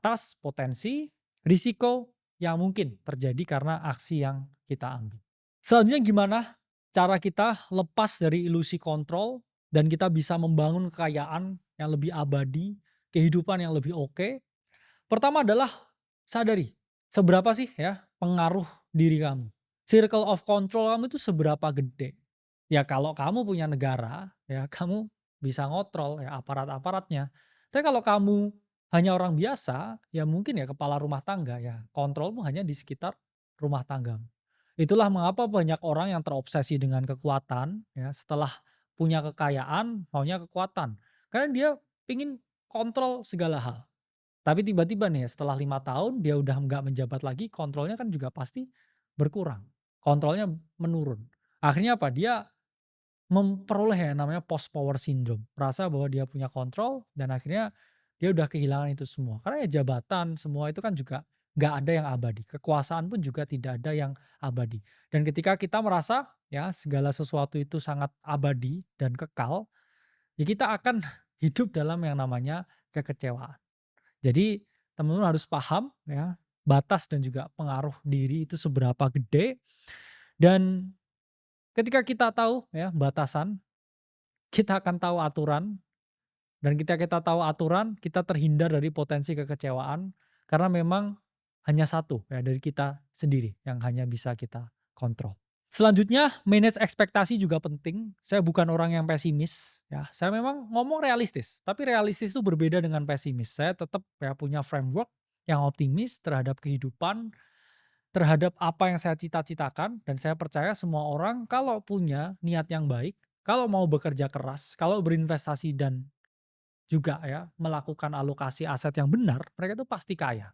batas potensi risiko yang mungkin terjadi karena aksi yang kita ambil. Selanjutnya gimana cara kita lepas dari ilusi kontrol dan kita bisa membangun kekayaan yang lebih abadi, kehidupan yang lebih oke? Pertama adalah sadari, seberapa sih ya pengaruh diri kamu. Circle of control kamu itu seberapa gede. Ya kalau kamu punya negara, ya kamu bisa ngontrol ya aparat-aparatnya. Tapi kalau kamu hanya orang biasa, ya mungkin ya kepala rumah tangga, ya kontrolmu hanya di sekitar rumah tanggamu. Itulah mengapa banyak orang yang terobsesi dengan kekuatan, ya setelah punya kekayaan, maunya kekuatan. Karena dia ingin kontrol segala hal. Tapi tiba-tiba nih setelah 5 tahun dia udah nggak menjabat lagi, kontrolnya kan juga pasti berkurang, kontrolnya menurun. Akhirnya apa, dia memperoleh yang namanya post power syndrome, merasa bahwa dia punya kontrol dan akhirnya dia udah kehilangan itu semua. Karena ya jabatan semua itu kan juga nggak ada yang abadi, kekuasaan pun juga tidak ada yang abadi. Dan ketika kita merasa ya segala sesuatu itu sangat abadi dan kekal, ya kita akan hidup dalam yang namanya kekecewaan. Jadi teman-teman harus paham ya, batas dan juga pengaruh diri itu seberapa gede, dan ketika kita tahu ya batasan, kita akan tahu aturan, dan ketika kita tahu aturan, kita terhindar dari potensi kekecewaan karena memang hanya satu ya dari kita sendiri yang hanya bisa kita kontrol. Selanjutnya, manage ekspektasi juga penting. Saya bukan orang yang pesimis ya. Saya memang ngomong realistis, tapi realistis itu berbeda dengan pesimis. Saya tetap ya punya framework yang optimis terhadap kehidupan, terhadap apa yang saya cita-citakan, dan saya percaya semua orang kalau punya niat yang baik, kalau mau bekerja keras, kalau berinvestasi dan juga ya melakukan alokasi aset yang benar, mereka itu pasti kaya.